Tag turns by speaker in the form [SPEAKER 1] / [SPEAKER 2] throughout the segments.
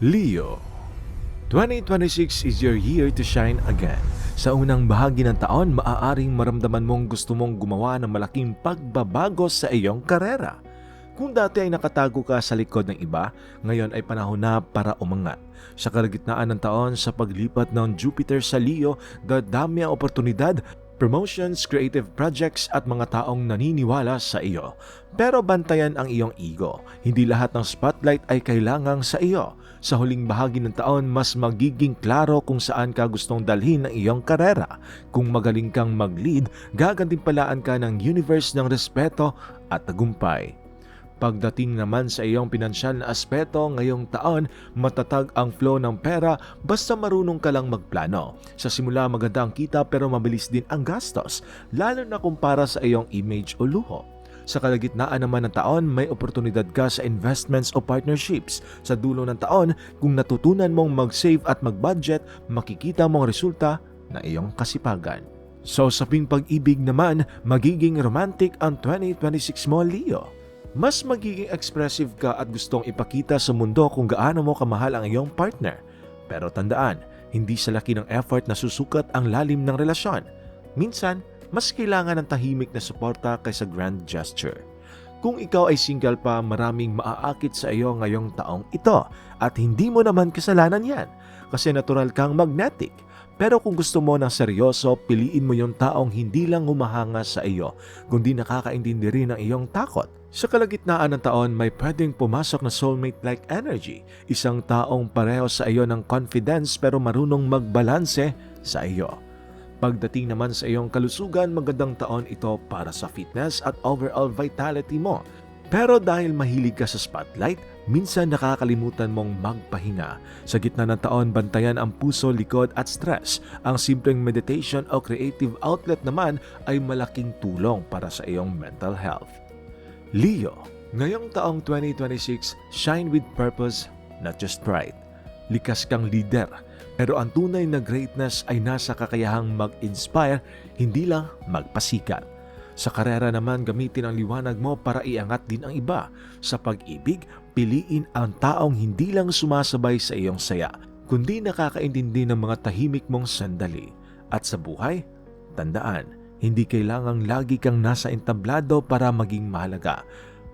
[SPEAKER 1] Leo, 2026 is your year to shine again. Sa unang bahagi ng taon, maaaring maramdaman mong gusto mong gumawa ng malaking pagbabago sa iyong karera. Kung dati ay nakatago ka sa likod ng iba, ngayon ay panahon na para umangat. Sa kalagitnaan ng taon, sa paglipat ng Jupiter sa Leo, dadami ang oportunidad, promotions, creative projects at mga taong naniniwala sa iyo. Pero bantayan ang iyong ego. Hindi lahat ng spotlight ay kailangang sa iyo. Sa huling bahagi ng taon, mas magiging klaro kung saan ka gustong dalhin ng iyong karera. Kung magaling kang mag-lead, gagantimpalaan ka ng universe ng respeto at tagumpay. Pagdating naman sa iyong pinansyal na aspeto ngayong taon, matatag ang flow ng pera basta marunong ka lang magplano. Sa simula maganda ang kita pero mabilis din ang gastos, lalo na kumpara sa iyong image o luho. Sa kalagitnaan naman ng taon, may oportunidad ka sa investments o partnerships. Sa dulo ng taon, kung natutunan mong mag-save at mag-budget, makikita mong resulta na iyong kasipagan. So sa pag-ibig naman, magiging romantic ang 2026 mo, Leo. Mas magiging expressive ka at gustong ipakita sa mundo kung gaano mo kamahal ang iyong partner. Pero tandaan, hindi sa laki ng effort na susukat ang lalim ng relasyon. Minsan, mas kailangan ng tahimik na suporta kaysa grand gesture. Kung ikaw ay single pa, maraming maaakit sa iyo ngayong taong ito at hindi mo naman kasalanan yan kasi natural kang magnetic. Pero kung gusto mo ng seryoso, piliin mo yung taong hindi lang humahanga sa iyo, kundi nakakaintindi rin ng iyong takot. Sa kalagitnaan ng taon, may pwedeng pumasok na soulmate-like energy, isang taong pareho sa iyo ng confidence pero marunong magbalanse sa iyo. Pagdating naman sa iyong kalusugan, magandang taon ito para sa fitness at overall vitality mo. Pero dahil mahilig ka sa spotlight, minsan nakakalimutan mong magpahinga. Sa gitna ng taon, bantayan ang puso, likod at stress. Ang simpleng meditation o creative outlet naman ay malaking tulong para sa iyong mental health. Leo, ngayong taong 2026, shine with purpose, not just pride. Likas kang leader, pero ang tunay na greatness ay nasa kakayahang mag-inspire, hindi lang magpasikat. Sa karera naman, gamitin ang liwanag mo para iangat din ang iba. Sa pag-ibig, piliin ang taong hindi lang sumasabay sa iyong saya, kundi nakakaintindi ng mga tahimik mong sandali. At sa buhay, tandaan, hindi kailangang lagi kang nasa entablado para maging mahalaga.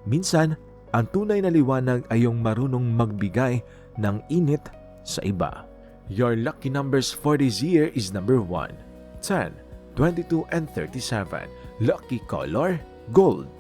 [SPEAKER 1] Minsan, ang tunay na liwanag ay yung marunong magbigay ng init sa iba. Your lucky numbers for this year is number 1, 10, 22, and 37. Lucky color, gold.